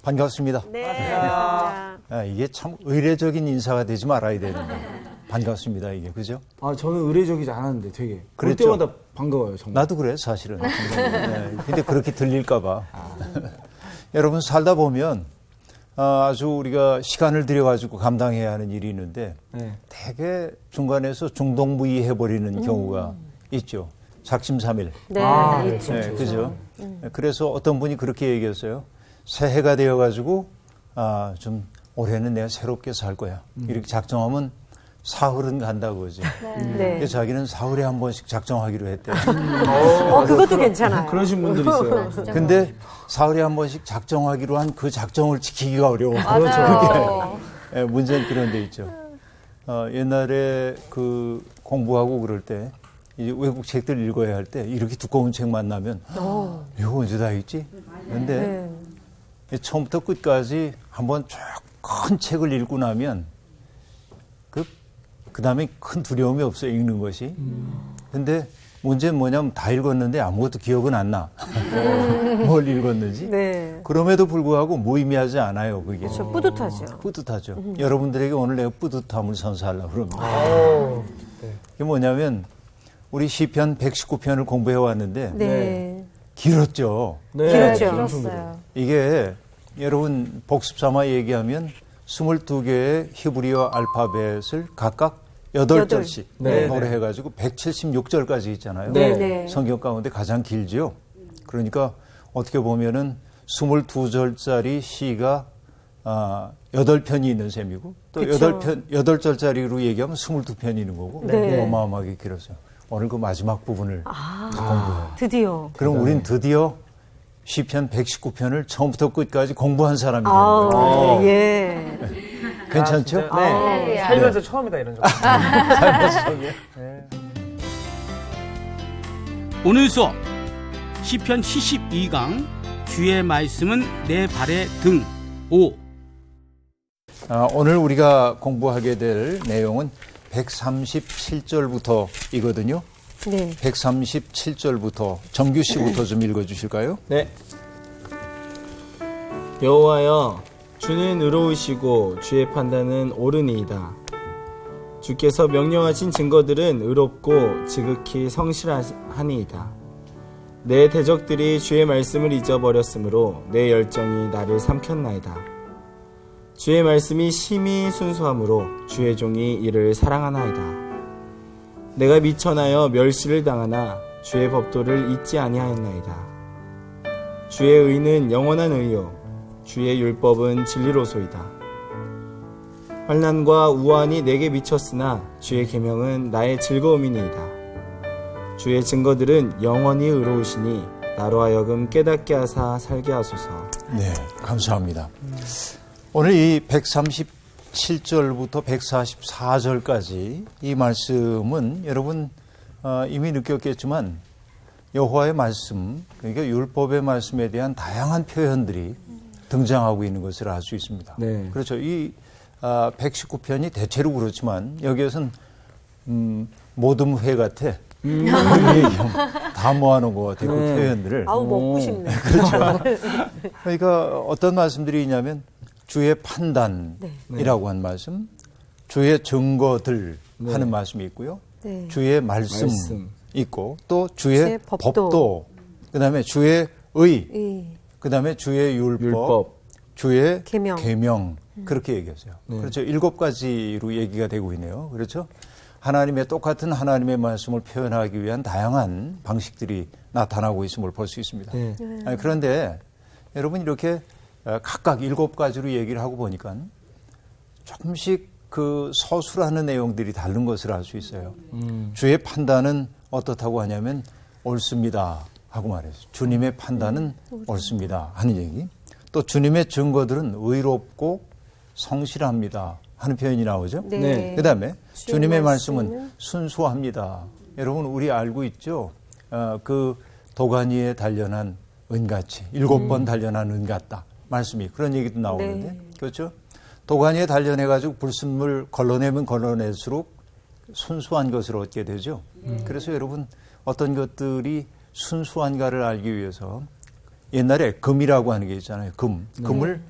반갑습니다. 네, 반갑습니다. 이게 참 의례적인 인사가 되지 말아야 되는데 반갑습니다 이게 그죠? 저는 의례적이지 않았는데 되게 볼 그랬죠? 때마다 반가워요 정말. 나도 그래 사실은. 근데 그렇게 들릴까봐. 여러분 살다 보면 아주 우리가 시간을 들여가지고 감당해야 하는 일이 있는데 되게 중간에서 중동부의해버리는 경우가 있죠. 작심삼일. 네, 있죠. 네, 그죠? 그래서 어떤 분이 그렇게 얘기했어요. 새해가 되어가지고 좀 올해는 내가 새롭게 살 거야. 이렇게 작정하면 사흘은 간다고 그러죠. 네. 그래서 자기는 사흘에 한 번씩 작정하기로 했대요. 그것도 괜찮아요. 그러신 분들이 있어요. 근데 사흘에 한 번씩 작정하기로 한 그 작정을 지키기가 어려워. 맞아요. 그게 문제는 그런 데 있죠. 옛날에 그 공부하고 그럴 때 이제 외국 책들 읽어야 할 때 이렇게 두꺼운 책 만나면 이거 언제 다 읽지? 근데 처음부터 끝까지 한번 쭉 큰 책을 읽고 나면 그 다음에 큰 두려움이 없어요, 읽는 것이. 근데 문제는 뭐냐면 다 읽었는데 아무것도 기억은 안 나. 뭘 읽었는지. 네. 그럼에도 불구하고 무의미하지 않아요, 그게. 그렇죠. 뿌듯하죠. 뿌듯하죠. 여러분들에게 오늘 내가 뿌듯함을 선사하려고 그럽니다. 이게 뭐냐면 우리 시편 119편을 공부해 왔는데 네. 길었죠. 길었어요. 이게 여러분 복습 삼아 얘기하면 22개의 히브리어 알파벳을 각각 8절씩 노래해가지고 176절까지 있잖아요. 네. 성경 가운데 가장 길죠. 그러니까 어떻게 보면은 22절짜리 시가 8편이 있는 셈이고 또 그쵸. 8절짜리로 얘기하면 22편이 있는 거고 네. 어마어마하게 길었어요. 오늘 그 마지막 부분을 공부해요. 드디어. 그럼 우린 드디어 시편 119편을 처음부터 끝까지 공부한 사람이 되는 거예요. 예. 괜찮죠? 네. 살면서 처음이다 이런 적. 살면서 처음이에요. 오늘 수업 시편 72강 주의 말씀은 내 발의 등 5. 오늘 우리가 공부하게 될 내용은 137절부터이거든요. 네. 137절부터 정규 씨부터 좀 읽어주실까요? 네. 여호와여, 주는 의로우시고 주의 판단은 옳으니이다. 주께서 명령하신 증거들은 의롭고 지극히 성실하니이다. 내 대적들이 주의 말씀을 잊어버렸으므로 내 열정이 나를 삼켰나이다. 주의 말씀이 심히 순수함으로 주의 종이 이를 사랑하나이다. 내가 미천하여 멸시를 당하나 주의 법도를 잊지 아니하였나이다. 주의 의는 영원한 의요 주의 율법은 진리로소이다. 환난과 우환이 내게 미쳤으나 주의 계명은 나의 즐거움이니이다. 주의 증거들은 영원히 의로우시니 나로 하여금 깨닫게 하사 살게 하소서. 네, 감사합니다. 오늘 이 137절부터 144절까지 이 말씀은 여러분 이미 느꼈겠지만 여호와의 말씀, 그러니까 율법의 말씀에 대한 다양한 표현들이 등장하고 있는 것을 알 수 있습니다. 네. 그렇죠. 이 119편이 대체로 그렇지만 여기에서는 모둠회 같아. 다 모아놓은 것 같아요. 그 표현들을. 아우, 먹고 싶네. 그렇죠. 그러니까 어떤 말씀들이 있냐면 주의 판단이라고 한 말씀, 주의 증거들 하는 말씀이 있고요. 네. 주의 말씀 있고 또 주의 법도, 그다음에 주의 의, 그다음에 주의 율법, 주의 계명 그렇게 얘기했어요. 그렇죠. 7가지로 얘기가 되고 있네요. 그렇죠. 하나님의 똑같은 하나님의 말씀을 표현하기 위한 다양한 방식들이 나타나고 있음을 볼 수 있습니다. 그런데 여러분 이렇게 각각 7가지로 얘기를 하고 보니까 조금씩 그 서술하는 내용들이 다른 것을 알 수 있어요. 주의 판단은 어떻다고 하냐면 옳습니다 하고 말했어요. 주님의 판단은 옳습니다 하는 얘기. 또 주님의 증거들은 의롭고 성실합니다 하는 표현이 나오죠. 네. 그다음에 주님의 말씀은 순수합니다. 여러분 우리 알고 있죠. 그 도가니에 단련한 은같이 7번 단련한 은 같다 말씀이 그런 얘기도 나오는데 그렇죠. 도가니에 단련해가지고 불순물 걸러내면 걸러낼수록 순수한 것을 얻게 되죠. 그래서 여러분 어떤 것들이 순수한가를 알기 위해서 옛날에 금이라고 하는 게 있잖아요. 금을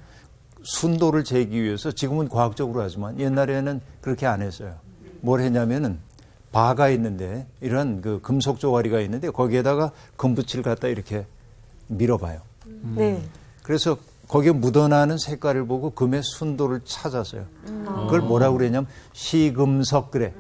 순도를 재기 위해서 지금은 과학적으로 하지만 옛날에는 그렇게 안 했어요. 뭘 했냐면은 바가 있는데 이런 그 금속 조가리가 있는데 거기에다가 금붙이를 갖다 이렇게 밀어봐요. 네. 그래서 거기에 묻어나는 색깔을 보고 금의 순도를 찾았어요. 그걸 뭐라고 그랬냐면 시금석 그래.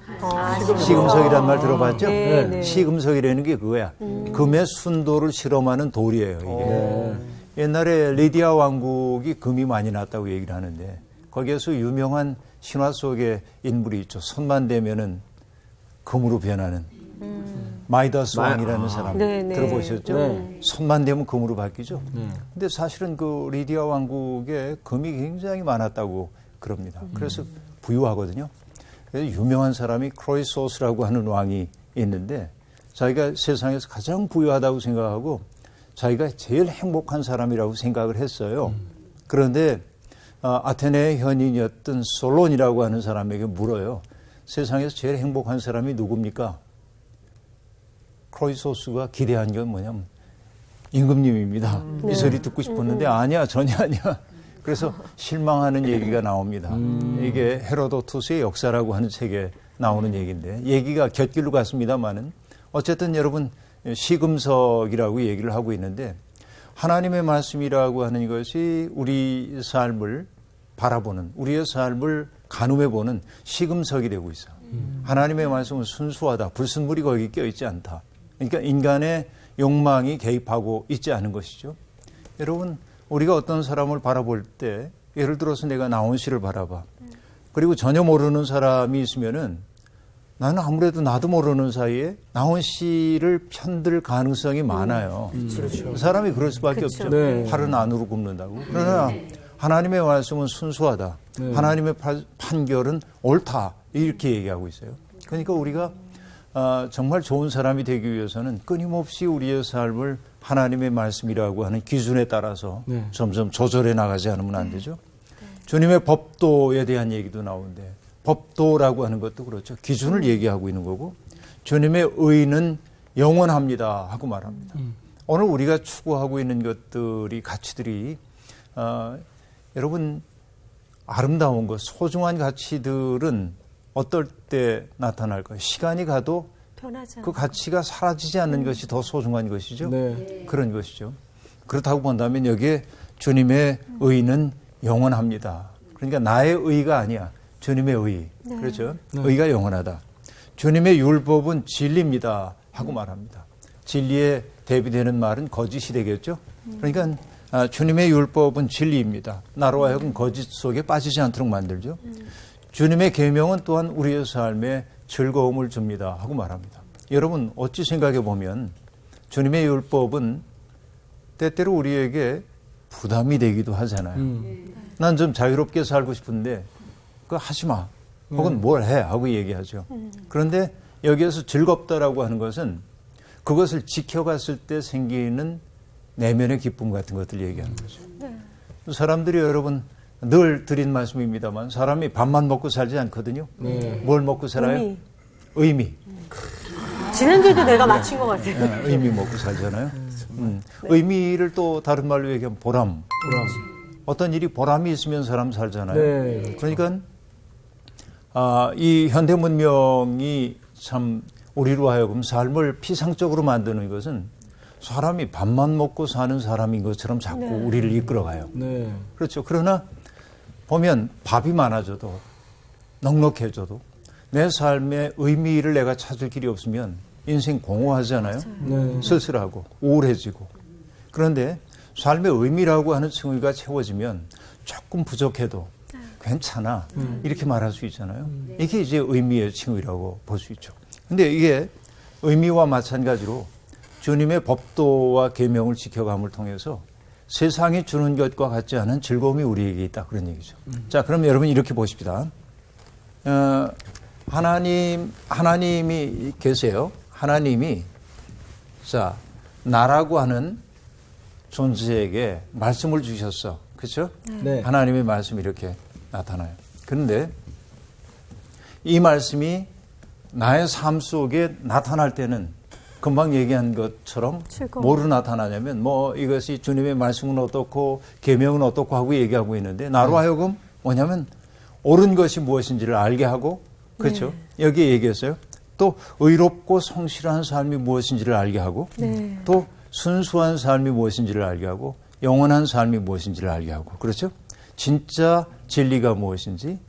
시금석이란 말 들어봤죠? 네, 네. 시금석이라는 게 그거야. 금의 순도를 실험하는 돌이에요. 이게. 옛날에 리디아 왕국이 금이 많이 났다고 얘기를 하는데 거기에서 유명한 신화 속의 인물이 있죠. 손만 대면은 금으로 변하는 마이다스 왕이라는 사람 네, 네. 들어보셨죠? 네. 손만 대면 금으로 바뀌죠. 근데 사실은 그 리디아 왕국에 금이 굉장히 많았다고 그럽니다. 그래서 부유하거든요. 그래서 유명한 사람이 크로이소스라고 하는 왕이 있는데 자기가 세상에서 가장 부유하다고 생각하고 자기가 제일 행복한 사람이라고 생각을 했어요. 그런데 아테네의 현인이었던 솔론이라고 하는 사람에게 물어요. 세상에서 제일 행복한 사람이 누굽니까? 크로이소스가 기대한 건 뭐냐면 임금님입니다. 이 소리 듣고 싶었는데 아니야, 전혀 아니야. 그래서 실망하는 얘기가 나옵니다. 이게 헤로도투스의 역사라고 하는 책에 나오는 얘기인데 얘기가 곁길로 갔습니다만은 어쨌든 여러분 시금석이라고 얘기를 하고 있는데 하나님의 말씀이라고 하는 것이 우리 삶을 바라보는 우리의 삶을 가늠해보는 시금석이 되고 있어요. 하나님의 말씀은 순수하다. 불순물이 거기 껴있지 않다. 그러니까 인간의 욕망이 개입하고 있지 않은 것이죠. 여러분 우리가 어떤 사람을 바라볼 때 예를 들어서 내가 나온 씨를 바라봐. 그리고 전혀 모르는 사람이 있으면은 나는 아무래도 나도 모르는 사이에 나온 씨를 편들 가능성이 많아요. 그렇죠. 사람이 그럴 수밖에 그렇죠. 없죠. 네. 팔은 안으로 굽는다고. 그러나 하나님의 말씀은 순수하다. 네. 하나님의 판결은 옳다. 이렇게 얘기하고 있어요. 그러니까 우리가 정말 좋은 사람이 되기 위해서는 끊임없이 우리의 삶을 하나님의 말씀이라고 하는 기준에 따라서 네. 점점 조절해 나가지 않으면 안 되죠. 주님의 법도에 대한 얘기도 나오는데 법도라고 하는 것도 그렇죠. 기준을 얘기하고 있는 거고 주님의 의는 영원합니다 하고 말합니다. 오늘 우리가 추구하고 있는 것들이 가치들이 여러분 아름다운 것, 소중한 가치들은 어떨 때 나타날까요? 시간이 가도 변하지 그 가치가 사라지지 않는 것이 더 소중한 것이죠. 네. 그런 것이죠. 그렇다고 본다면 여기에 주님의 의는 영원합니다. 그러니까 나의 의가 아니야. 주님의 의. 그렇죠? 의가 영원하다. 주님의 율법은 진리입니다 하고 말합니다. 진리에 대비되는 말은 거짓이 되겠죠. 그러니까 주님의 율법은 진리입니다. 나로 하여금 거짓 속에 빠지지 않도록 만들죠. 주님의 계명은 또한 우리의 삶에 즐거움을 줍니다 하고 말합니다. 여러분 어찌 생각해 보면 주님의 율법은 때때로 우리에게 부담이 되기도 하잖아요. 난 좀 자유롭게 살고 싶은데 그거 하지 마. 혹은 뭘 해 하고 얘기하죠. 그런데 여기에서 즐겁다라고 하는 것은 그것을 지켜갔을 때 생기는 내면의 기쁨 같은 것들 얘기하는 거죠. 사람들이 여러분 늘 드린 말씀입니다만 사람이 밥만 먹고 살지 않거든요. 뭘 먹고 살아요? 의미. 지난주에도 내가 맞힌 것 같아요. 네, 의미 먹고 살잖아요. 의미를 또 다른 말로 얘기하면 보람. 어떤 일이 보람이 있으면 사람 살잖아요. 네, 그렇죠. 그러니까 이 현대 문명이 참 우리로 하여금 삶을 피상적으로 만드는 것은 사람이 밥만 먹고 사는 사람인 것처럼 자꾸 우리를 이끌어가요. 네. 그렇죠. 그러나 보면 밥이 많아져도 넉넉해져도 내 삶의 의미를 내가 찾을 길이 없으면 인생 공허하잖아요. 네. 쓸쓸하고 우울해지고. 그런데 삶의 의미라고 하는 층위가 채워지면 조금 부족해도 괜찮아. 이렇게 말할 수 있잖아요. 이게 이제 의미의 층위라고 볼 수 있죠. 근데 이게 의미와 마찬가지로 주님의 법도와 계명을 지켜감을 통해서 세상이 주는 것과 같지 않은 즐거움이 우리에게 있다. 그런 얘기죠. 자, 그럼 여러분 이렇게 보십시다. 하나님이 계세요. 하나님이 자, 나라고 하는 존재에게 말씀을 주셨어. 그렇죠? 네. 하나님의 말씀이 이렇게 나타나요. 그런데 이 말씀이 나의 삶 속에 나타날 때는 금방 얘기한 것처럼 뭐로 나타나냐면 뭐 이것이 주님의 말씀은 어떻고 계명은 어떻고 하고 얘기하고 있는데 나로 하여금 뭐냐면 옳은 것이 무엇인지를 알게 하고 그렇죠. 여기에 얘기했어요. 또 의롭고 성실한 삶이 무엇인지를 알게 하고 또 순수한 삶이 무엇인지를 알게 하고 영원한 삶이 무엇인지를 알게 하고 그렇죠. 진짜 진리가 무엇인지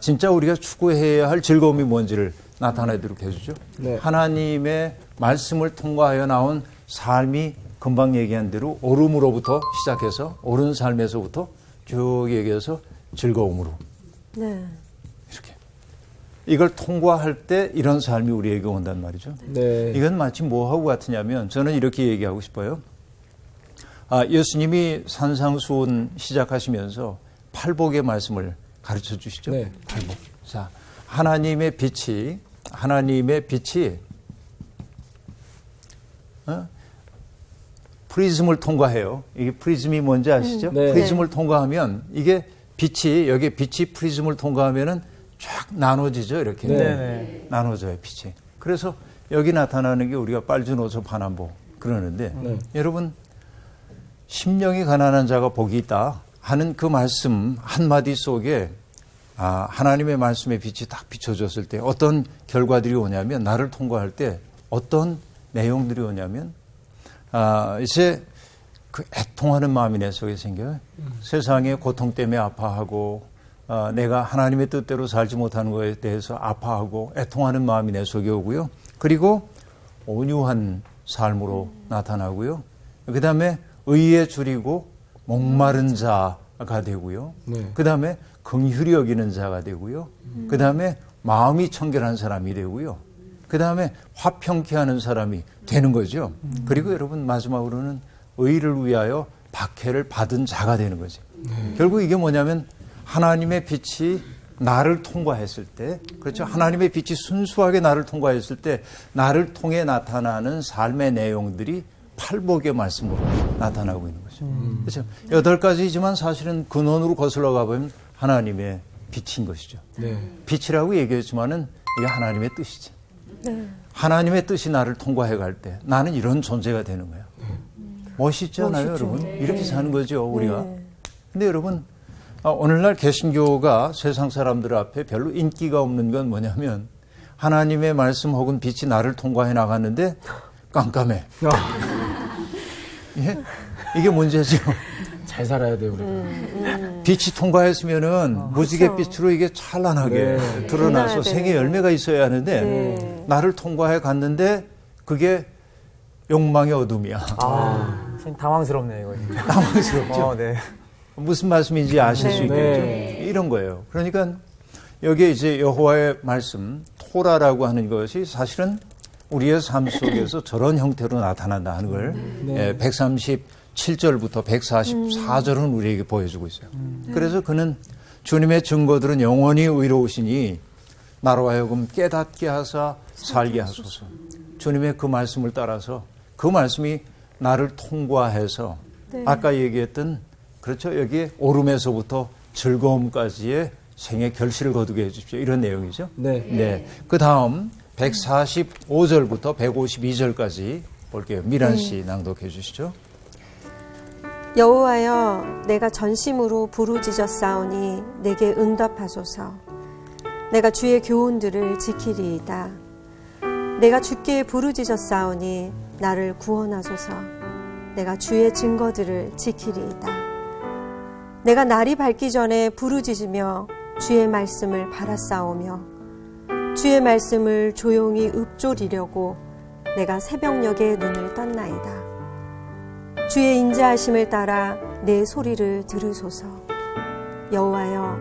진짜 우리가 추구해야 할 즐거움이 뭔지를 나타내도록 해주죠. 네. 하나님의 말씀을 통과하여 나온 삶이 금방 얘기한 대로 옳음으로부터 시작해서 옳은 삶에서부터 쭉 얘기해서 즐거움으로 이렇게 이걸 통과할 때 이런 삶이 우리에게 온단 말이죠. 네. 이건 마치 뭐하고 같으냐면 저는 이렇게 얘기하고 싶어요. 예수님이 산상수훈 시작하시면서 팔복의 말씀을 가르쳐 주시죠. 네. 팔복. 자, 하나님의 빛이 프리즘을 통과해요. 이게 프리즘이 뭔지 아시죠? 네. 프리즘을 통과하면 이게 여기 빛이 프리즘을 통과하면은 쫙 나눠지죠. 이렇게 네. 나눠져요, 빛이. 그래서 여기 나타나는 게 우리가 빨주노초 반환보 그러는데 여러분 심령이 가난한 자가 복이 있다 하는 그 말씀 한마디 속에 하나님의 말씀의 빛이 딱 비춰졌을 때 어떤 결과들이 오냐면 나를 통과할 때 어떤 내용들이 오냐면 이제 그 애통하는 마음이 내 속에 생겨요. 세상의 고통 때문에 아파하고 내가 하나님의 뜻대로 살지 못하는 것에 대해서 아파하고 애통하는 마음이 내 속에 오고요. 그리고 온유한 삶으로 나타나고요. 그 다음에 의에 줄이고 목마른 자가 되고요. 그 다음에 긍휼히 여기는 자가 되고요. 그 다음에 마음이 청결한 사람이 되고요. 그 다음에 화평케 하는 사람이 되는 거죠. 그리고 여러분 마지막으로는 의를 위하여 박해를 받은 자가 되는 거죠. 결국 이게 뭐냐면 하나님의 빛이 나를 통과했을 때, 그렇죠. 하나님의 빛이 순수하게 나를 통과했을 때 나를 통해 나타나는 삶의 내용들이 팔복의 말씀으로 나타나고 있는 거죠. 그렇죠. 8가지이지만 사실은 근원으로 거슬러 가보면 하나님의 빛인 것이죠. 빛이라고 얘기했지만은 이게 하나님의 뜻이지. 하나님의 뜻이 나를 통과해 갈 때 나는 이런 존재가 되는 거예요. 멋있지 않아요, 여러분? 이렇게 사는 거죠, 우리가. 근데 여러분, 오늘날 개신교가 세상 사람들 앞에 별로 인기가 없는 건 뭐냐면 하나님의 말씀 혹은 빛이 나를 통과해 나갔는데 깜깜해. 예? 이게 문제죠. 잘 살아야 돼요, 우리가. 빛이 통과했으면은 무지개 빛으로 이게 찬란하게 드러나서 생의 열매가 있어야 하는데 나를 통과해 갔는데 그게 욕망의 어둠이야. 참 당황스럽네요, 이거. 당황스럽죠. 네. 무슨 말씀인지 아실 수 있겠죠. 이런 거예요. 그러니까 여기에 이제 여호와의 말씀, 토라라고 하는 것이 사실은 우리의 삶 속에서 저런 형태로 나타난다는 걸 137절부터 144절은 우리에게 보여주고 있어요. 그래서 그는 주님의 증거들은 영원히 의로우시니 나로 하여금 깨닫게 하사 살게 하소서. 주님의 그 말씀을 따라서 그 말씀이 나를 통과해서 아까 얘기했던 그렇죠. 여기에 오름에서부터 즐거움까지의 생의 결실을 거두게 해주십시오. 이런 내용이죠. 네. 그 다음 145절부터 152절까지 볼게요. 미란 씨 낭독해 주시죠. 여호와여, 내가 전심으로 부르짖었사오니 내게 응답하소서. 내가 주의 교훈들을 지키리이다. 내가 주께 부르짖었사오니 나를 구원하소서. 내가 주의 증거들을 지키리이다. 내가 날이 밝기 전에 부르짖으며 주의 말씀을 바라싸우며 주의 말씀을 조용히 읊조리려고 내가 새벽녘에 눈을 떴나이다. 주의 인자하심을 따라 내 소리를 들으소서. 여호와여,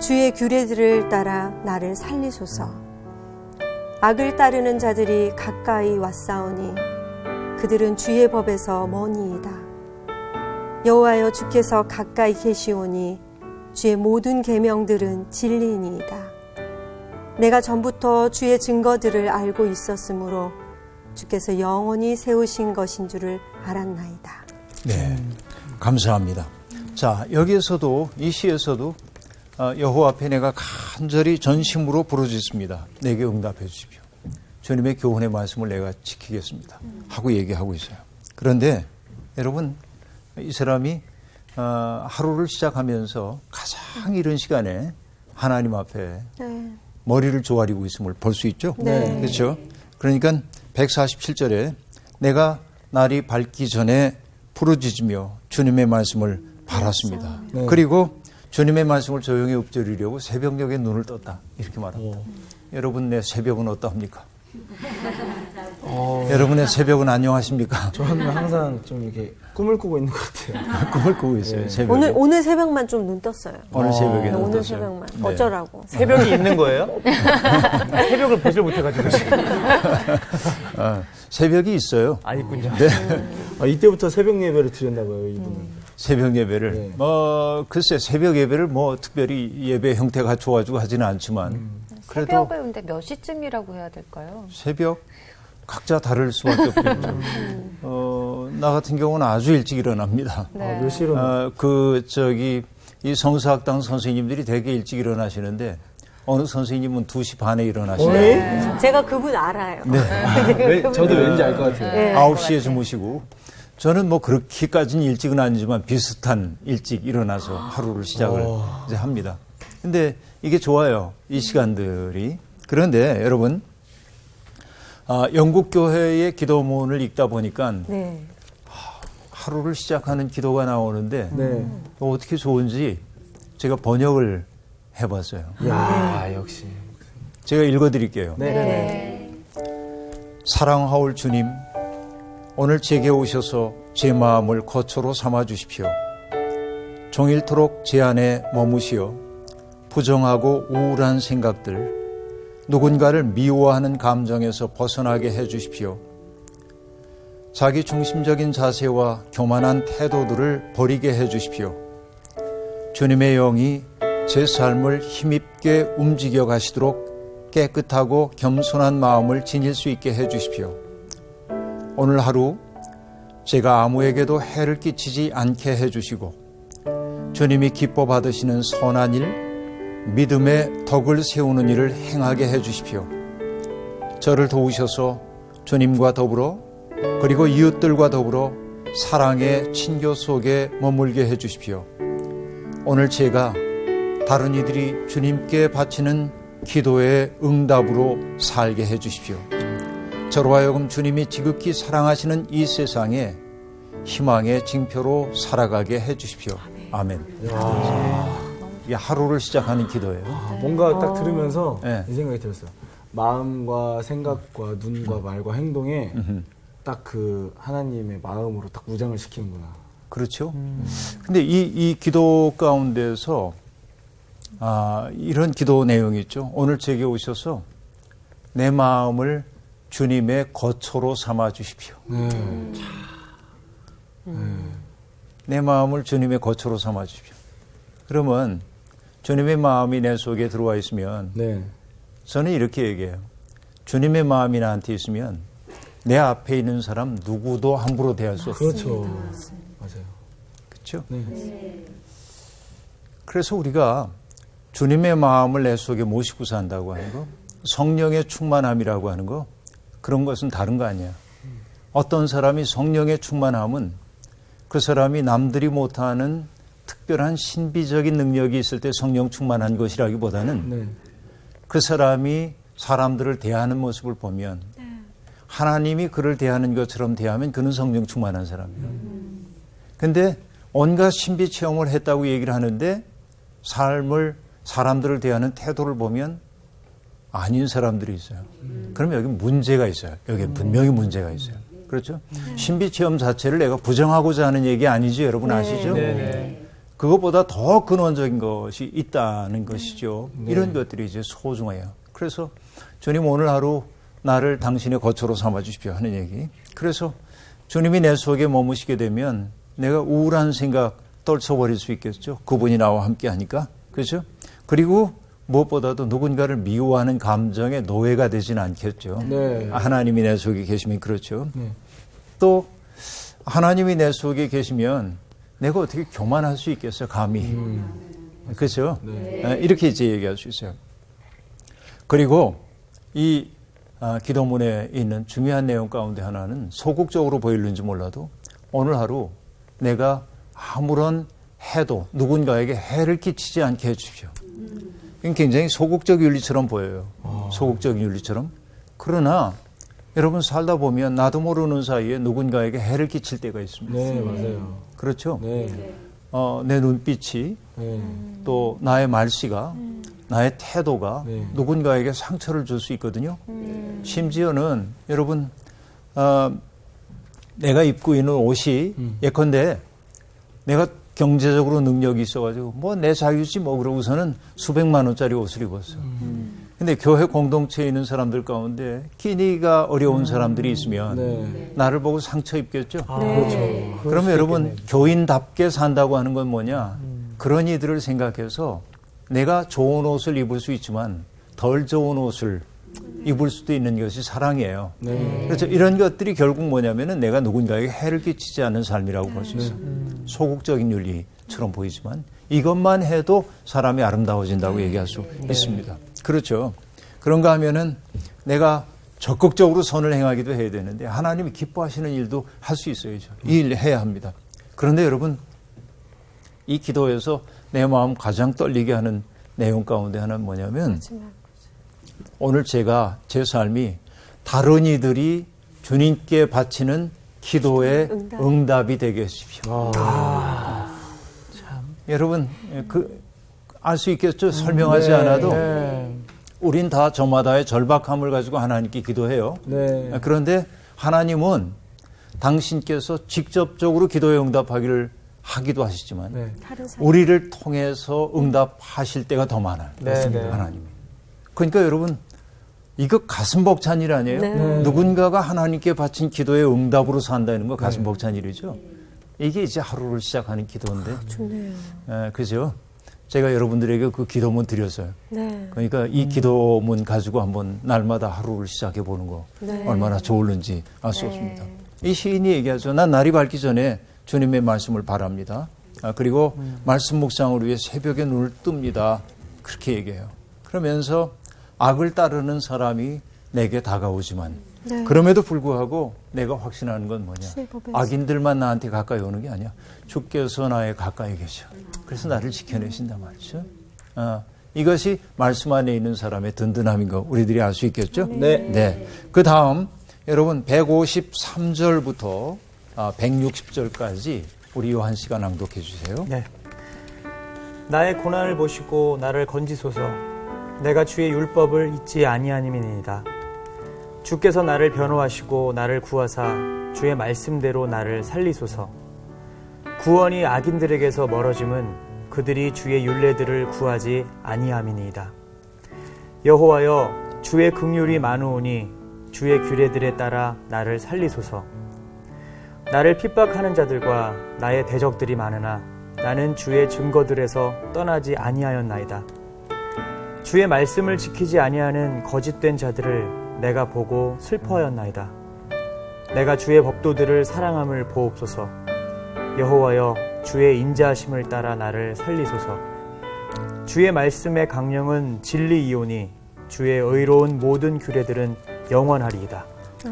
주의 규례들을 따라 나를 살리소서. 악을 따르는 자들이 가까이 왔사오니 그들은 주의 법에서 머니이다. 여호와여, 주께서 가까이 계시오니 주의 모든 계명들은 진리니이다. 내가 전부터 주의 증거들을 알고 있었으므로 주께서 영원히 세우신 것인 줄을 알았나이다. 네, 감사합니다. 자, 여기에서도 이 시에서도 여호와 앞에 내가 간절히 전심으로 부르짖습니다. 내게 응답해 주십시오. 주님의 교훈의 말씀을 내가 지키겠습니다. 하고 얘기하고 있어요. 그런데 여러분, 이 사람이 하루를 시작하면서 가장 이른 시간에 하나님 앞에 네. 머리를 조아리고 있음을 볼 수 있죠. 네. 그렇죠. 그러니까 147절에 내가 날이 밝기 전에 부르짖으며 주님의 말씀을 바랐습니다. 네. 그리고 주님의 말씀을 조용히 읊조리려고 새벽녘에 눈을 떴다. 이렇게 말합니다. 여러분, 내 새벽은 어떠합니까? 여러분의 새벽은 안녕하십니까? 저는 항상 좀 이렇게 꿈을 꾸고 있는 것 같아요. 꿈을 꾸고 있어요. 새벽에. 오늘 새벽만 좀 눈 떴어요. 오늘 새벽에 네, 눈 오늘 떴어요. 새벽만. 네. 어쩌라고. 새벽이 있는 거예요? 새벽을 보질 못해가지고. 새벽이 있어요. 아, 있군요. 아, 이때부터 새벽 예배를 드렸나봐요, 이분은. 새벽 예배를. 네. 글쎄, 새벽 예배를 뭐 특별히 예배 형태가 좋아지고 하지는 않지만. 그래도 새벽을 근데 몇 시쯤이라고 해야 될까요? 새벽 각자 다를 수밖에 없겠죠. 나 같은 경우는 아주 일찍 일어납니다. 네. 몇 시로? 이 성서학당 선생님들이 되게 일찍 일어나시는데 어느 선생님은 2시 반에 일어나시네요. 제가 그분 알아요. 저도 왠지 알 것 같아요. 네. 9시에 주무시고 저는 뭐 그렇게까지는 일찍은 아니지만 비슷한 일찍 일어나서 하루를 시작을 이제 합니다. 근데 이게 좋아요. 이 시간들이. 그런데 여러분, 영국 교회의 기도문을 읽다 보니까 네. 하루를 시작하는 기도가 나오는데 네. 어떻게 좋은지 제가 번역을 해봤어요. 야, 역시. 제가 읽어드릴게요. 네. 사랑하올 주님, 오늘 제게 오셔서 제 마음을 거처로 삼아 주십시오. 종일토록 제 안에 머무시어 부정하고 우울한 생각들, 누군가를 미워하는 감정에서 벗어나게 해 주십시오. 자기 중심적인 자세와 교만한 태도들을 버리게 해 주십시오. 주님의 영이 제 삶을 힘있게 움직여 가시도록 깨끗하고 겸손한 마음을 지닐 수 있게 해 주십시오. 오늘 하루 제가 아무에게도 해를 끼치지 않게 해 주시고 주님이 기뻐 받으시는 선한 일, 믿음의 덕을 세우는 일을 행하게 해 주십시오. 저를 도우셔서 주님과 더불어 그리고 이웃들과 더불어 사랑의 친교 속에 머물게 해 주십시오. 오늘 제가 다른 이들이 주님께 바치는 기도의 응답으로 살게 해 주십시오. 저로 하여금 주님이 지극히 사랑하시는 이 세상에 희망의 징표로 살아가게 해 주십시오. 아멘. 이게 하루를 시작하는 기도예요. 뭔가 딱 들으면서 네. 이 생각이 들었어요. 마음과 생각과 눈과 말과 행동에 딱 그 하나님의 마음으로 딱 무장을 시키는구나. 그렇죠. 근데 이 기도 가운데서 이런 기도 내용이 있죠. 오늘 제게 오셔서 내 마음을 주님의 거처로 삼아 주십시오. 내 마음을 주님의 거처로 삼아 주십시오. 그러면 주님의 마음이 내 속에 들어와 있으면 네. 저는 이렇게 얘기해요. 주님의 마음이 나한테 있으면 내 앞에 있는 사람 누구도 함부로 대할 수 없어요. 그렇죠. 맞아요. 그렇죠? 네. 그래서 우리가 주님의 마음을 내 속에 모시고 산다고 하는 거, 성령의 충만함이라고 하는 거, 그런 것은 다른 거 아니야. 어떤 사람이 성령의 충만함은 그 사람이 남들이 못하는 특별한 신비적인 능력이 있을 때 성령 충만한 것이라기보다는 네. 그 사람이 사람들을 대하는 모습을 보면 하나님이 그를 대하는 것처럼 대하면 그는 성령 충만한 사람이에요. 근데 온갖 신비 체험을 했다고 얘기를 하는데 삶을 사람들을 대하는 태도를 보면 아닌 사람들이 있어요. 그러면 여기 문제가 있어요. 여기 분명히 문제가 있어요. 그렇죠? 신비 체험 자체를 내가 부정하고자 하는 얘기 아니죠. 여러분 아시죠? 네네. 그것보다 더 근원적인 것이 있다는 것이죠. 이런 것들이 이제 소중해요. 그래서 주님 오늘 하루 나를 당신의 거처로 삼아 주십시오 하는 얘기. 그래서 주님이 내 속에 머무시게 되면 내가 우울한 생각 떨쳐버릴 수 있겠죠. 그분이 나와 함께 하니까. 그렇죠? 그리고 무엇보다도 누군가를 미워하는 감정의 노예가 되지는 않겠죠. 네. 하나님이 내 속에 계시면 그렇죠. 네. 또 하나님이 내 속에 계시면 내가 어떻게 교만할 수 있겠어요, 감히. 그렇죠? 네. 이렇게 이제 얘기할 수 있어요. 그리고 이 기도문에 있는 중요한 내용 가운데 하나는 소극적으로 보이는지 몰라도 오늘 하루 내가 아무런 해도 누군가에게 해를 끼치지 않게 해주십시오. 이건 굉장히 소극적 윤리처럼 보여요. 소극적 윤리처럼. 그러나 여러분 살다 보면 나도 모르는 사이에 누군가에게 해를 끼칠 때가 있습니다. 네, 맞아요. 그렇죠? 네. 내 눈빛이 또 나의 말씨가 나의 태도가 네. 누군가에게 상처를 줄 수 있거든요. 심지어는 여러분 내가 입고 있는 옷이 예컨대 내가 경제적으로 능력이 있어가지고 뭐 내 자유지 뭐 그러고서는 수백만 원짜리 옷을 입었어요. 근데 교회 공동체에 있는 사람들 가운데 끼니가 어려운 사람들이 있으면 네. 나를 보고 상처 입겠죠. 그렇죠. 그러면 여러분 교인답게 산다고 하는 건 뭐냐? 그런 이들을 생각해서 내가 좋은 옷을 입을 수 있지만 덜 좋은 옷을 입을 수도 있는 것이 사랑이에요. 네. 그렇죠. 이런 것들이 결국 뭐냐면은 내가 누군가에게 해를 끼치지 않는 삶이라고 볼 수 있어요. 소극적인 윤리처럼 보이지만 이것만 해도 사람이 아름다워진다고 얘기할 수 있습니다. 그렇죠. 그런가 하면은 내가 적극적으로 선을 행하기도 해야 되는데 하나님이 기뻐하시는 일도 할 수 있어야죠. 이 일 해야 합니다. 그런데 여러분 이 기도에서 내 마음 가장 떨리게 하는 내용 가운데 하나는 뭐냐면 오늘 제가 제 삶이 다른 이들이 주님께 바치는 기도의 응답이 되게 해주십시오. 여러분 알 수 있겠죠? 설명하지 않아도 우린 다 저마다의 절박함을 가지고 하나님께 기도해요. 네. 그런데 하나님은 당신께서 직접적으로 기도에 응답하기를 하기도 하시지만 네. 우리를 통해서 응답하실 때가 더 많아요. 네, 네. 하나님이. 그러니까 여러분 이거 가슴 벅찬 일 아니에요? 네. 누군가가 하나님께 바친 기도의 응답으로 산다는 거 가슴 벅찬 일이죠. 이게 이제 하루를 시작하는 기도인데. 좋네요. 그죠? 제가 여러분들에게 그 기도문 드렸어요. 네. 그러니까 이 기도문 가지고 한번 날마다 하루를 시작해 보는 거 네. 얼마나 좋을는지 알 수 없습니다. 이 시인이 얘기하죠. 난 날이 밝기 전에 주님의 말씀을 바랍니다. 그리고 말씀 묵상을 위해 새벽에 눈을 뜹니다. 그렇게 얘기해요. 그러면서 악을 따르는 사람이 내게 다가오지만 네. 그럼에도 불구하고 내가 확신하는 건 뭐냐. 주의 법에 악인들만 나한테 가까이 오는 게 아니야. 주께서 나의 가까이 계셔. 그래서 나를 지켜내신단 말이죠. 이것이 말씀 안에 있는 사람의 든든함인 거 우리들이 알 수 있겠죠? 네. 그 다음 여러분 153절부터 160절까지 우리 요한 씨가 낭독해 주세요. 네. 나의 고난을 보시고 나를 건지소서. 내가 주의 율법을 잊지 아니하님이니이다. 주께서 나를 변호하시고 나를 구하사 주의 말씀대로 나를 살리소서. 구원이 악인들에게서 멀어짐은 그들이 주의 율례들을 구하지 아니함이니이다. 여호와여, 주의 긍휼이 많으오니 주의 규례들에 따라 나를 살리소서. 나를 핍박하는 자들과 나의 대적들이 많으나 나는 주의 증거들에서 떠나지 아니하였나이다. 주의 말씀을 지키지 아니하는 거짓된 자들을 내가 보고 슬퍼하였나이다. 내가 주의 법도들을 사랑함을 보옵소서. 여호와여, 주의 인자하심을 따라 나를 살리소서. 주의 말씀의 강령은 진리이오니 주의 의로운 모든 규례들은 영원하리이다.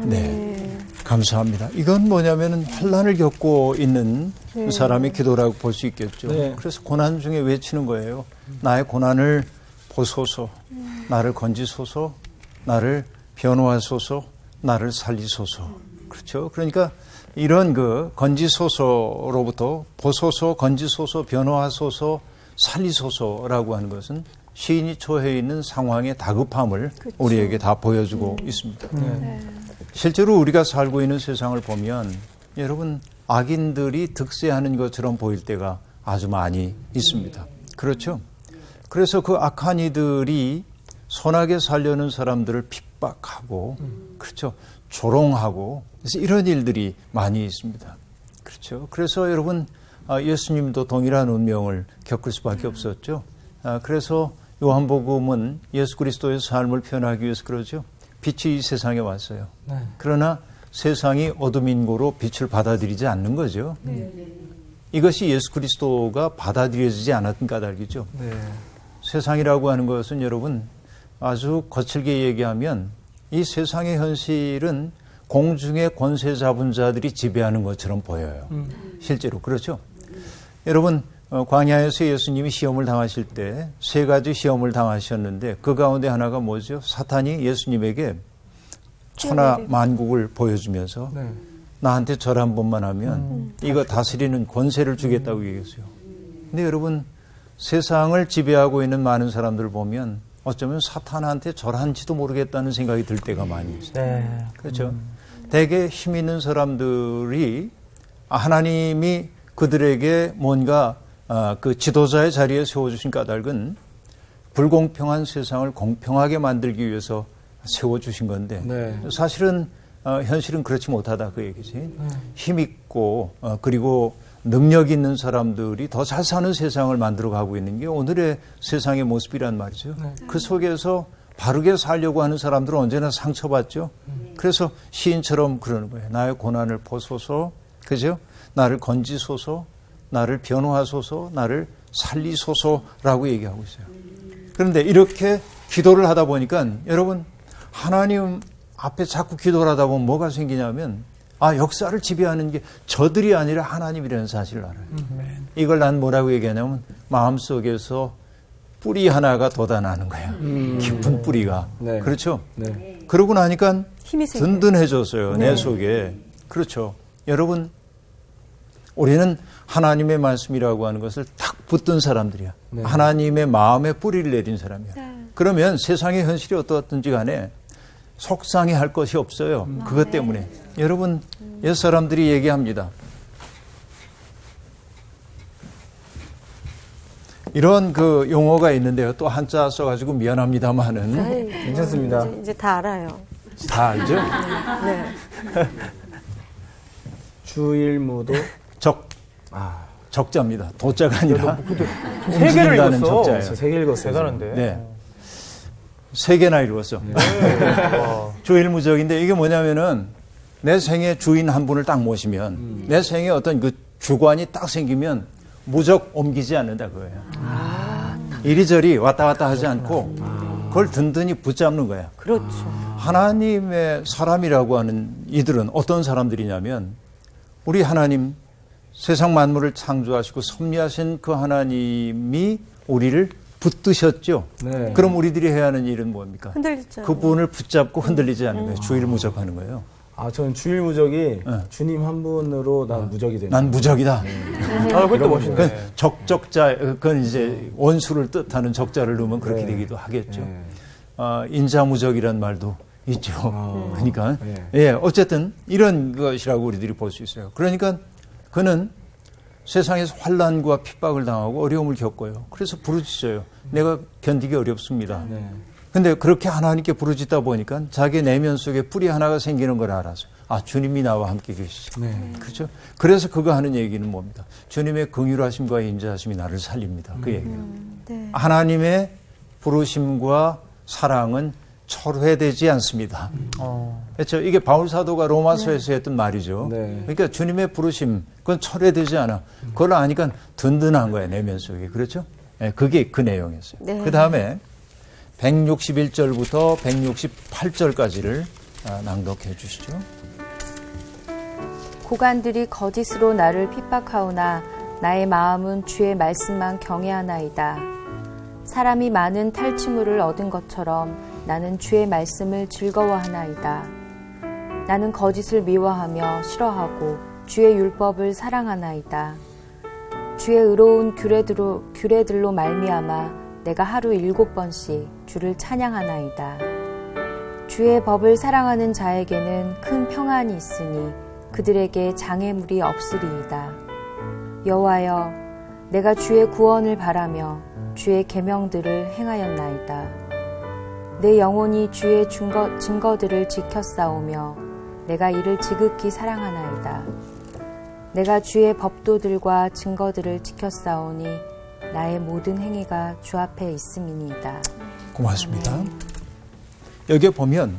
네. 감사합니다. 이건 뭐냐면은 환난을 겪고 있는 사람의 기도라고 볼 수 있겠죠. 네. 그래서 고난 중에 외치는 거예요. 나의 고난을 보소서, 나를 건지소서, 나를 변호하소서, 나를 살리소서. 그렇죠. 그러니까 이런 그 건지소서로부터 보소서, 건지소서, 변호하소서, 살리소서라고 하는 것은 시인이 처해 있는 상황의 다급함을 우리에게 다 보여주고 있습니다. 실제로 우리가 살고 있는 세상을 보면 여러분 악인들이 득세하는 것처럼 보일 때가 아주 많이 있습니다. 그렇죠? 그래서 그 악한 이들이 선하게 살려는 사람들을 핍박하고 그렇죠? 조롱하고 그래서 이런 일들이 많이 있습니다. 그렇죠? 그래서 여러분 예수님도 동일한 운명을 겪을 수밖에 없었죠. 그래서 요한복음은 예수 그리스도의 삶을 표현하기 위해서 그러죠. 빛이 이 세상에 왔어요. 그러나 세상이 어둠인 고로 빛을 받아들이지 않는 거죠. 이것이 예수 그리스도가 받아들여지지 않았던 까닭이죠. 세상이라고 하는 것은 여러분 아주 거칠게 얘기하면 이 세상의 현실은 공중의 권세 잡은 자들이 지배하는 것처럼 보여요. 실제로 그렇죠. 여러분 광야에서 예수님이 시험을 당하실 때 3가지 시험을 당하셨는데 그 가운데 하나가 뭐죠? 사탄이 예수님에게 천하 만국을 보여주면서 나한테 절 한 번만 하면 이거 다스리는 권세를 주겠다고 얘기했어요. 근데 여러분 세상을 지배하고 있는 많은 사람들을 보면 어쩌면 사탄한테 절한지도 모르겠다는 생각이 들 때가 많이 있어요. 네. 그렇죠. 되게 힘 있는 사람들이 하나님이 그들에게 뭔가 그 지도자의 자리에 세워주신 까닭은 불공평한 세상을 공평하게 만들기 위해서 세워주신 건데 사실은 현실은 그렇지 못하다 그 얘기지. 힘 있고 그리고 능력 있는 사람들이 더 잘 사는 세상을 만들어가고 있는 게 오늘의 세상의 모습이란 말이죠. 그 속에서 바르게 살려고 하는 사람들은 언제나 상처받죠. 그래서 시인처럼 그러는 거예요. 나의 고난을 보소서, 그죠? 나를 건지소서, 나를 변호하소서, 나를 살리소서라고 얘기하고 있어요. 그런데 이렇게 기도를 하다 보니까 여러분 하나님 앞에 자꾸 기도를 하다 보면 뭐가 생기냐면 역사를 지배하는 게 저들이 아니라 하나님이라는 사실을 알아요. 이걸 난 뭐라고 얘기하냐면 마음속에서 뿌리 하나가 돋아나는 거예요. 깊은 뿌리가. 그렇죠? 그러고 나니까 든든해졌어요. 내 속에. 그렇죠. 여러분 우리는 하나님의 말씀이라고 하는 것을 딱 붙든 사람들이야. 하나님의 마음에 뿌리를 내린 사람이야. 그러면 세상의 현실이 어떻든지 간에 속상해할 것이 없어요. 그것 때문에. 여러분 옛사람들이 얘기합니다. 이런 그 용어가 있는데요. 또 한자 써가지고 미안합니다만은. 괜찮습니다. 이제 다 알아요. 다 알죠? 네. 주일무도 적자입니다. 도자가 아니라. 3개를 읽었어. 적자예요. 3개 읽었어요. 대단한데. 네. 3개나 읽었어. 주일무적인데 이게 뭐냐면은 내 생에 주인 한 분을 딱 모시면 내 생에 어떤 그 주관이 딱 생기면 무적 옮기지 않는다 그거예요. 이리저리 왔다 갔다 하지 않고 그걸 든든히 붙잡는 거야. 그렇죠. 하나님의 사람이라고 하는 이들은 어떤 사람들이냐면 우리 하나님 세상 만물을 창조하시고 섭리하신 그 하나님이 우리를 붙드셨죠. 그럼 우리들이 해야 하는 일은 뭡니까? 흔들리죠. 그분을 붙잡고 흔들리지 않는 거예요. 주일무적하는 거예요. 저는 주일무적이 주님 한 분으로 난 무적이 됩니다. 난 무적이다. 그것도 멋있네. 적자, 그건 이제 원수를 뜻하는 적자를 넣으면 그렇게 되기도 하겠죠. 인자무적이란 말도 있죠. 그러니까 어쨌든 이런 것이라고 우리들이 볼 수 있어요. 그러니까 그는 세상에서 환난과 핍박을 당하고 어려움을 겪어요. 그래서 부르짖어요. 내가 견디기 어렵습니다. 근데 그렇게 하나님께 부르짖다 보니까 자기 내면 속에 뿌리 하나가 생기는 걸 알아서 주님이 나와 함께 계시죠. 그렇죠? 그래서 그가 하는 얘기는 뭡니까? 주님의 긍휼하심과 인자하심이 나를 살립니다. 그 얘기예요. 하나님의 부르심과 사랑은 철회되지 않습니다. 그렇죠? 이게 바울 사도가 로마서에서 했던 말이죠. 그러니까 주님의 부르심 그건 철회되지 않아. 그걸 아니까 든든한 거예요. 내면 속에. 그렇죠? 그게 그 내용이었어요. 그 다음에 161절부터 168절까지를 낭독해 주시죠. 고관들이 거짓으로 나를 핍박하오나 나의 마음은 주의 말씀만 경외하나이다. 사람이 많은 탈취물을 얻은 것처럼 나는 주의 말씀을 즐거워하나이다. 나는 거짓을 미워하며 싫어하고 주의 율법을 사랑하나이다. 주의 의로운 규례들로 말미암아 내가 하루 7번씩 주를 찬양하나이다. 주의 법을 사랑하는 자에게는 큰 평안이 있으니 그들에게 장애물이 없으리이다. 여호와여, 내가 주의 구원을 바라며 주의 계명들을 행하였나이다. 내 영혼이 주의 증거들을 지켰사오며 내가 이를 지극히 사랑하나이다. 내가 주의 법도들과 증거들을 지켰사오니 나의 모든 행위가 주 앞에 있음이니이다. 고맙습니다. 여기 보면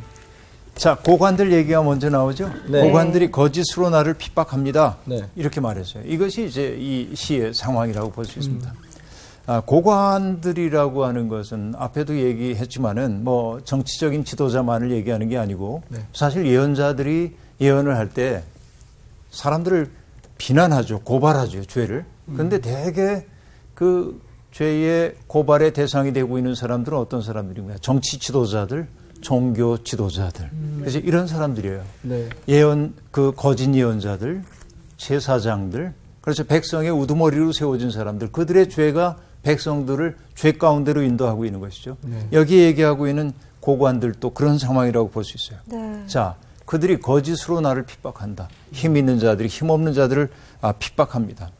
고관들 얘기가 먼저 나오죠. 고관들이 거짓으로 나를 핍박합니다. 이렇게 말했어요. 이것이 이제 이 시의 상황이라고 볼 수 있습니다. 고관들이라고 하는 것은 앞에도 얘기했지만은 뭐 정치적인 지도자만을 얘기하는 게 아니고 사실 예언자들이 예언을 할 때 사람들을 비난하죠. 고발하죠. 죄를. 그런데 대개 그 죄의 고발의 대상이 되고 있는 사람들은 어떤 사람들인가요? 정치 지도자들, 종교 지도자들. 그래서 이런 사람들이에요. 네. 그 거짓 예언자들, 제사장들, 그래서 백성의 우두머리로 세워진 사람들, 그들의 죄가 백성들을 죄 가운데로 인도하고 있는 것이죠. 여기 얘기하고 있는 고관들도 그런 상황이라고 볼 수 있어요. 네. 자, 그들이 거짓으로 나를 핍박한다. 힘 있는 자들이 힘 없는 자들을 핍박합니다.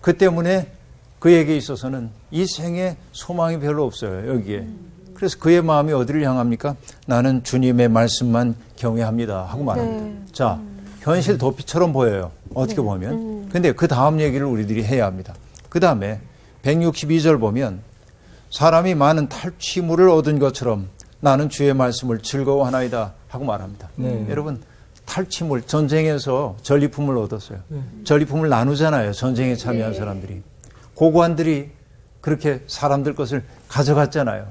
그 때문에 그에게 있어서는 이 생에 소망이 별로 없어요. 여기에. 그래서 그의 마음이 어디를 향합니까? 나는 주님의 말씀만 경외합니다 하고 말합니다. 네. 자, 현실 도피처럼 보여요. 어떻게 보면. 근데 그 다음 얘기를 우리들이 해야 합니다. 그 다음에 162절 보면 사람이 많은 탈취물을 얻은 것처럼 나는 주의 말씀을 즐거워하나이다 하고 말합니다. 여러분, 탈취물, 전쟁에서 전리품을 얻었어요. 전리품을 나누잖아요. 전쟁에 참여한 사람들이. 고관들이 그렇게 사람들 것을 가져갔잖아요.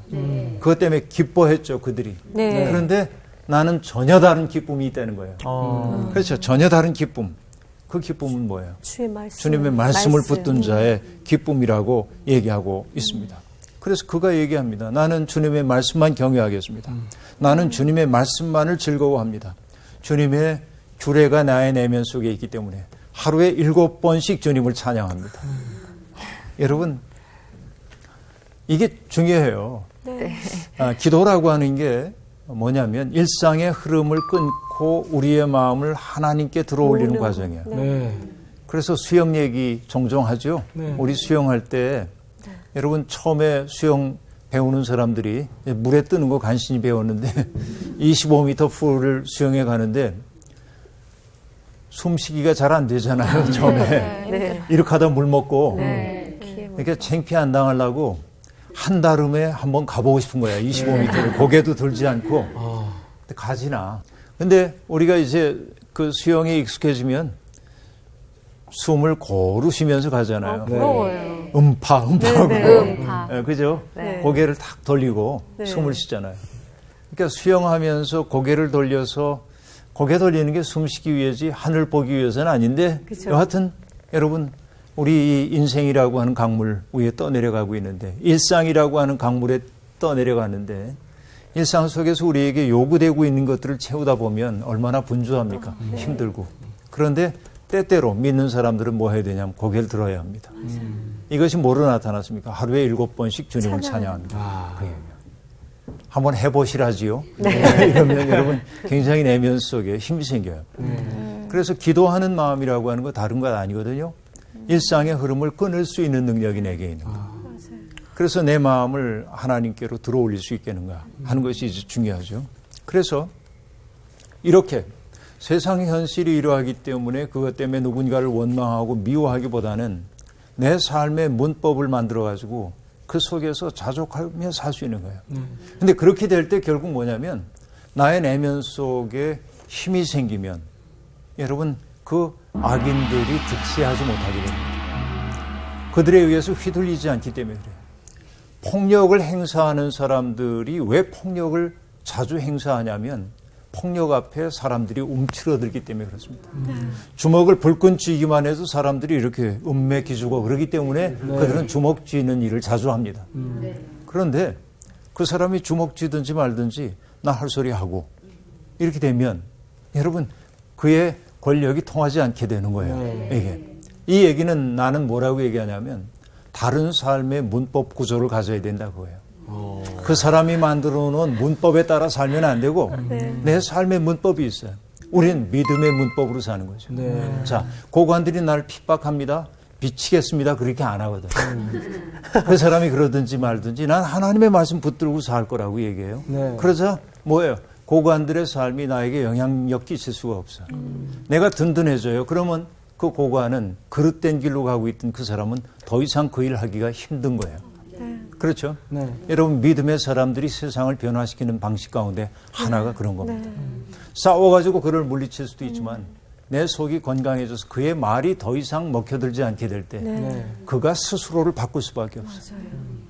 그것 때문에 기뻐했죠, 그들이. 네. 그런데 나는 전혀 다른 기쁨이 있다는 거예요. 그렇죠. 전혀 다른 기쁨. 그 기쁨은 뭐예요? 주의 말씀. 주님의 말씀을 붙든 자의 기쁨이라고 얘기하고 있습니다. 그래서 그가 얘기합니다. 나는 주님의 말씀만 경외하겠습니다. 나는 주님의 말씀만을 즐거워합니다. 주님의 규례가 나의 내면 속에 있기 때문에 하루에 7번씩 주님을 찬양합니다. 여러분, 이게 중요해요. 네. 기도라고 하는 게 뭐냐면 일상의 흐름을 끊고 우리의 마음을 하나님께 들어올리는 과정이에요. 네. 그래서 수영 얘기 종종 하죠. 네. 우리 수영할 때 여러분 처음에 수영 배우는 사람들이 물에 뜨는 거 간신히 배웠는데 25m 풀을 수영해 가는데 숨쉬기가 잘 안 되잖아요. 처음에. 네. 이렇게 하다 물 먹고 네. 그러니까 창피 안 당하려고 한달음에 한번 가보고 싶은 거야. 25m를 고개도 들지 않고. 근데 가지나. 근데 우리가 이제 그 수영에 익숙해지면 숨을 고루 쉬면서 가잖아요. 부러워요. 음파하고. 네, 그죠? 네. 고개를 탁 돌리고 네. 숨을 쉬잖아요. 그러니까 수영하면서 고개를 돌려서 고개 돌리는 게 숨쉬기 위해지 하늘 보기 위해서는 아닌데 그쵸. 여하튼 여러분 우리 인생이라고 하는 강물 위에 떠내려가고 있는데 일상이라고 하는 강물에 떠내려가는데 일상 속에서 우리에게 요구되고 있는 것들을 채우다 보면 얼마나 분주합니까? 힘들고. 그런데 때때로 믿는 사람들은 뭐 해야 되냐면 고개를 들어야 합니다. 이것이 뭐로 나타났습니까? 하루에 7번씩 주님을 찬양합니다. 그 얘기예요. 한번 해보시라지요. 이러면 여러분 굉장히 내면 속에 힘이 생겨요. 그래서 기도하는 마음이라고 하는 거 다른 것 아니거든요. 일상의 흐름을 끊을 수 있는 능력이 내게 있는 거예요. 그래서 내 마음을 하나님께로 들어올릴 수 있겠는가 하는 것이 이제 중요하죠. 그래서 이렇게 세상의 현실이 이러하기 때문에 그것 때문에 누군가를 원망하고 미워하기보다는 내 삶의 문법을 만들어가지고 그 속에서 자족하며 살 수 있는 거예요. 근데 그렇게 될 때 결국 뭐냐면 나의 내면 속에 힘이 생기면 여러분 그 악인들이 득세하지 못하게 됩니다. 그들에 의해서 휘둘리지 않기 때문에 그래요. 폭력을 행사하는 사람들이 왜 폭력을 자주 행사하냐면 폭력 앞에 사람들이 움츠러들기 때문에 그렇습니다. 주먹을 불끈 쥐기만 해도 사람들이 이렇게 음매 기주고 그러기 때문에 그들은 주먹 쥐는 일을 자주 합니다. 그런데 그 사람이 주먹 쥐든지 말든지 나 할 소리 하고 이렇게 되면 여러분 그의 권력이 통하지 않게 되는 거예요. 이게. 이 얘기는 나는 뭐라고 얘기하냐면 다른 삶의 문법 구조를 가져야 된다고 해요. 그 사람이 만들어 놓은 문법에 따라 살면 안 되고 내 삶의 문법이 있어요. 우리는 믿음의 문법으로 사는 거죠. 자, 고관들이 나를 핍박합니다. 비치겠습니다. 그렇게 안 하거든. 그 사람이 그러든지 말든지 난 하나님의 말씀 붙들고 살 거라고 얘기해요. 그러자 뭐예요? 고관들의 삶이 나에게 영향력 끼칠 수가 없어요. 내가 든든해져요. 그러면 그 고관은 그릇된 길로 가고 있던 그 사람은 더 이상 그 일을 하기가 힘든 거예요. 그렇죠? 여러분 믿음의 사람들이 세상을 변화시키는 방식 가운데 하나가 그런 겁니다. 싸워가지고 그를 물리칠 수도 있지만 내 속이 건강해져서 그의 말이 더 이상 먹혀들지 않게 될 때 그가 스스로를 바꿀 수밖에 없어요.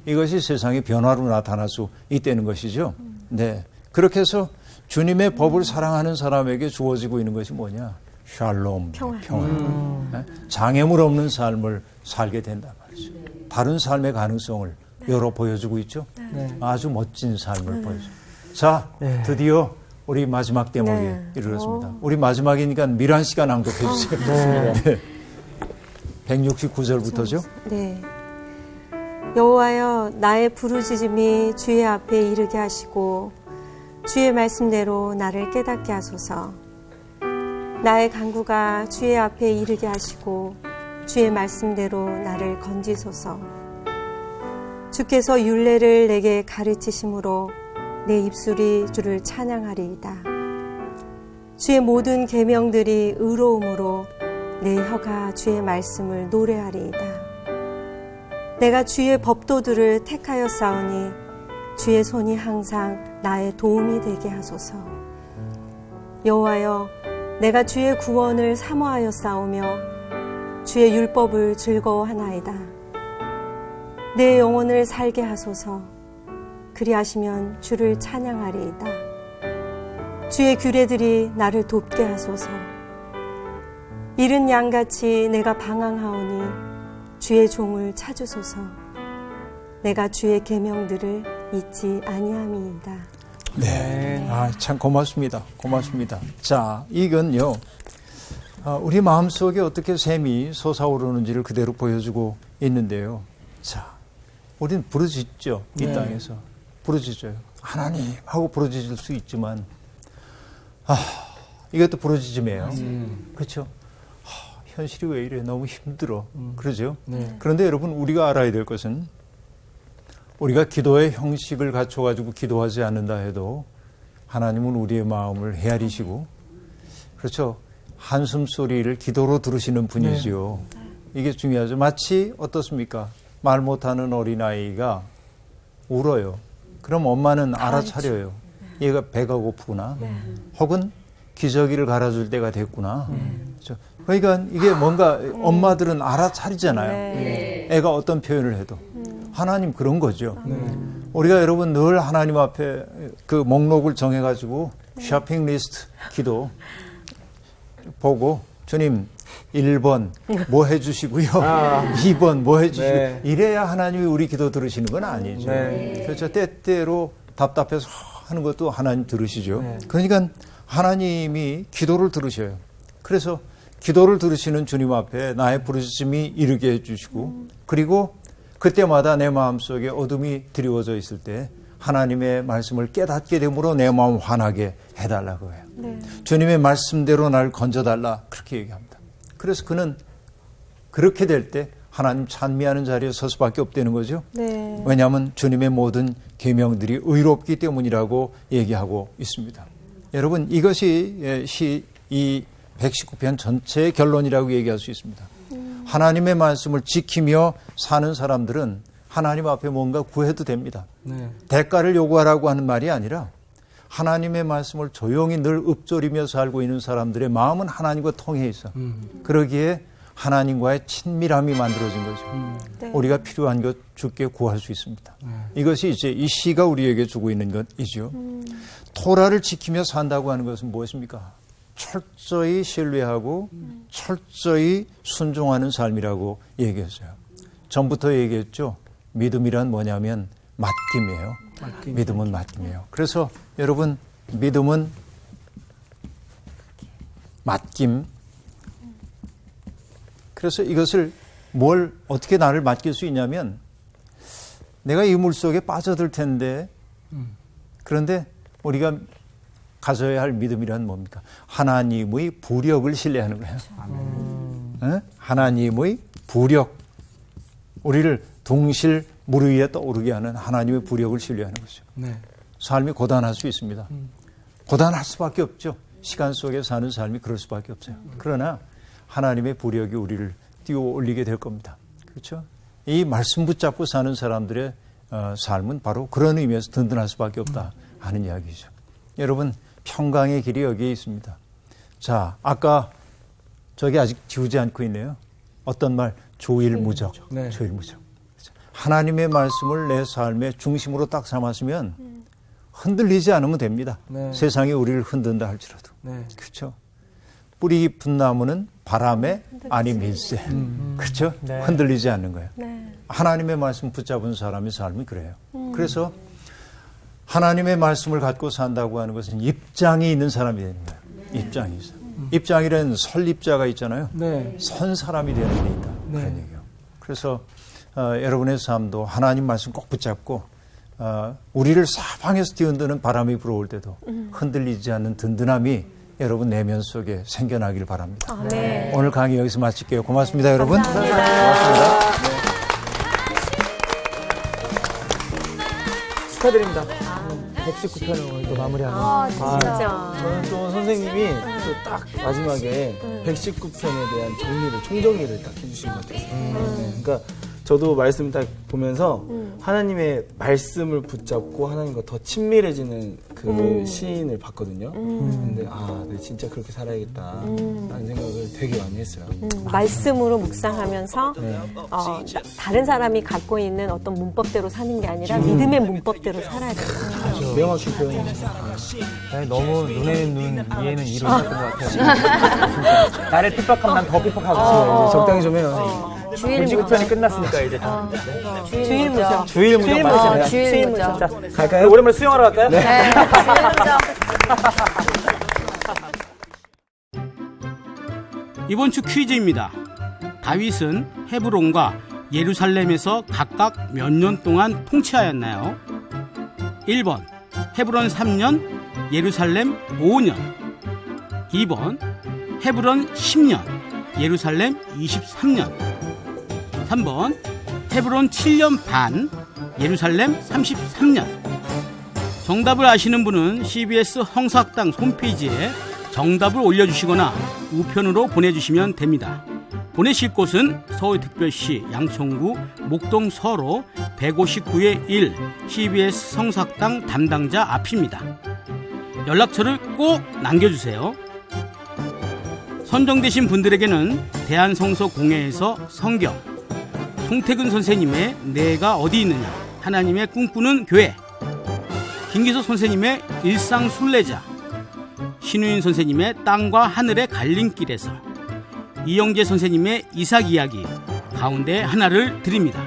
이것이 세상의 변화로 나타날 수 있다는 것이죠. 네, 그렇게 해서 주님의 법을 사랑하는 사람에게 주어지고 있는 것이 뭐냐? 샬롬, 평화. 장애물 없는 삶을 살게 된단 말이죠. 다른 삶의 가능성을 열어 보여주고 있죠. 아주 멋진 삶을 보여줘요. 자, 드디어 우리 마지막 대목에 이르렀습니다. 우리 마지막이니까 미란 씨가 낭독해 주세요. 네. 169절부터죠. 네. 여호와여 나의 부르짖음이 주의 앞에 이르게 하시고 주의 말씀대로 나를 깨닫게 하소서. 나의 간구가 주의 앞에 이르게 하시고 주의 말씀대로 나를 건지소서. 주께서 율례를 내게 가르치심으로 내 입술이 주를 찬양하리이다. 주의 모든 계명들이 의로움으로 내 혀가 주의 말씀을 노래하리이다. 내가 주의 법도들을 택하여 싸우니 주의 손이 항상 나의 도움이 되게 하소서. 여호와여 내가 주의 구원을 사모하여 싸우며 주의 율법을 즐거워하나이다. 내 영혼을 살게 하소서. 그리하시면 주를 찬양하리이다. 주의 규례들이 나를 돕게 하소서. 이른 양같이 내가 방황하오니 주의 종을 찾으소서. 내가 주의 계명들을 잊지 아니함이이다. 네, 참 고맙습니다. 고맙습니다. 자, 이건요, 우리 마음속에 어떻게 샘이 솟아오르는지를 그대로 보여주고 있는데요. 자, 우리는 부르짖죠. 이 땅에서. 부르짖어요. 하나님 하고 부르짖을 수 있지만, 이것도 부르짖음이에요. 그렇죠? 현실이 왜 이래? 너무 힘들어. 그러죠? 그런데 여러분, 우리가 알아야 될 것은 우리가 기도의 형식을 갖춰가지고 기도하지 않는다 해도 하나님은 우리의 마음을 헤아리시고, 그렇죠? 한숨 소리를 기도로 들으시는 분이지요. 이게 중요하죠. 마치 어떻습니까? 말 못하는 어린아이가 울어요. 그럼 엄마는 알아차려요. 얘가 배가 고프구나. 혹은 기저귀를 갈아줄 때가 됐구나. 그렇죠? 그러니까 이게 뭔가 엄마들은 알아차리잖아요. 애가 어떤 표현을 해도. 하나님 그런 거죠. 우리가 여러분 늘 하나님 앞에 그 목록을 정해가지고 쇼핑 리스트 기도 보고 주님 1번 뭐 해주시고요. 2번 뭐 해주시고 이래야 하나님이 우리 기도 들으시는 건 아니죠. 그렇죠. 때때로 답답해서 하는 것도 하나님 들으시죠. 그러니까 하나님이 기도를 들으셔요. 그래서 기도를 들으시는 주님 앞에 나의 부르짖음이 이르게 해주시고, 그리고 그때마다 내 마음속에 어둠이 드리워져 있을 때 하나님의 말씀을 깨닫게 되므로 내 마음 환하게 해달라고 해요. 주님의 말씀대로 나를 건져달라, 그렇게 얘기합니다. 그래서 그는 그렇게 될 때 하나님 찬미하는 자리에 설 수밖에 없다는 거죠. 왜냐하면 주님의 모든 계명들이 의롭기 때문이라고 얘기하고 있습니다. 여러분, 이것이 이 119편 전체의 결론이라고 얘기할 수 있습니다. 하나님의 말씀을 지키며 사는 사람들은 하나님 앞에 뭔가 구해도 됩니다. 대가를 요구하라고 하는 말이 아니라 하나님의 말씀을 조용히 늘 읊조리며 살고 있는 사람들의 마음은 하나님과 통해 있어. 그러기에 하나님과의 친밀함이 만들어진 거죠. 우리가 필요한 것 주께 구할 수 있습니다. 이것이 이제 이 시가 우리에게 주고 있는 것이죠. 토라를 지키며 산다고 하는 것은 무엇입니까? 철저히 신뢰하고 철저히 순종하는 삶이라고 얘기했어요. 전부터 얘기했죠. 믿음이란 뭐냐면 맡김이에요. 믿음은 맡김이에요. 그래서 여러분, 믿음은 맡김. 그래서 이것을 뭘 어떻게 나를 맡길 수 있냐면, 내가 이 물속에 빠져들 텐데, 그런데 우리가 가져야 할 믿음이란 뭡니까? 하나님의 부력을 신뢰하는 거예요. 하나님의 부력, 우리를 둥실 물 위에 떠오르게 하는 하나님의 부력을 신뢰하는 거죠. 삶이 고단할 수 있습니다. 고단할 수밖에 없죠. 시간 속에 사는 삶이 그럴 수밖에 없어요. 그러나 하나님의 부력이 우리를 띄워 올리게 될 겁니다. 그렇죠? 이 말씀 붙잡고 사는 사람들의 삶은 바로 그런 의미에서 든든할 수밖에 없다 하는 이야기죠. 여러분, 평강의 길이 여기에 있습니다. 자, 아까 저게 아직 지우지 않고 있네요. 어떤 말? 조일무적. 네. 조일무적. 하나님의 말씀을 내 삶의 중심으로 딱 삼았으면 흔들리지 않으면 됩니다. 네. 세상이 우리를 흔든다 할지라도. 네. 그렇죠. 뿌리 깊은 나무는 바람에 아니 밀새. 그렇죠? 네. 흔들리지 않는 거예요. 네. 하나님의 말씀 붙잡은 사람의 삶이 그래요. 그래서 하나님의 말씀을 갖고 산다고 하는 것은 입장이 있는 사람이 되는 거예요. 입장이 있어요. 입장이란 설립자가 있잖아요. 네. 선 사람이 되는 데 있다. 네. 그런 얘기예요. 그래서 여러분의 삶도 하나님 말씀 꼭 붙잡고 우리를 사방에서 뒤흔드는 바람이 불어올 때도 흔들리지 않는 든든함이 여러분 내면 속에 생겨나길 바랍니다. 네. 오늘 강의 여기서 마칠게요. 고맙습니다, 여러분. 감사합니다. 축하드립니다. 119편을 오늘 또 마무리하는. 진짜. 저는 또 선생님이 또 딱 마지막에 119편에 대한 정리를, 총정리를 딱 해주신 것 같아요. 네, 그러니까 저도 말씀 딱 보면서 하나님의 말씀을 붙잡고 하나님과 더 친밀해지는 그 시인을 봤거든요. 근데 네, 진짜 그렇게 살아야겠다라는 생각을 되게 많이 했어요. 말씀으로 묵상하면서 다른 사람이 갖고 있는 어떤 문법대로 사는 게 아니라 믿음의 문법대로 살아야 돼요. 명확히 표현해요. 네, 너무 눈에는 눈, 이에는 이로 했던 것 같아요. 진짜. 나를 핍박하면 난 더 핍박하고. 이제 적당히 좀 해요. 주일무적 편이 끝났으니까 이제 다. 주일무적. 주일무적 맞습니다. 주일무적. 자, 갈까요? 오랜만에 수영하러 갈까요? 네, 주일무적. 이번 주 퀴즈입니다. 다윗은 헤브론과 예루살렘에서 각각 몇 년 동안 통치하였나요? 1번 헤브론 3년, 예루살렘 5년. 2번 헤브론 10년, 예루살렘 23년. 3번 헤브론 7년 반, 예루살렘 33년. 정답을 아시는 분은 CBS 성사학당 홈페이지에 정답을 올려주시거나 우편으로 보내주시면 됩니다. 보내실 곳은 서울특별시 양천구 목동 서로 159-1 CBS 성사학당 담당자 앞입니다. 연락처를 꼭 남겨주세요. 선정되신 분들에게는 대한성서공회에서 성경, 송태근 선생님의 내가 어디 있느냐, 하나님의 꿈꾸는 교회, 김기석 선생님의 일상순례자, 신우인 선생님의 땅과 하늘의 갈림길에서, 이영재 선생님의 이삭 이야기 가운데 하나를 드립니다.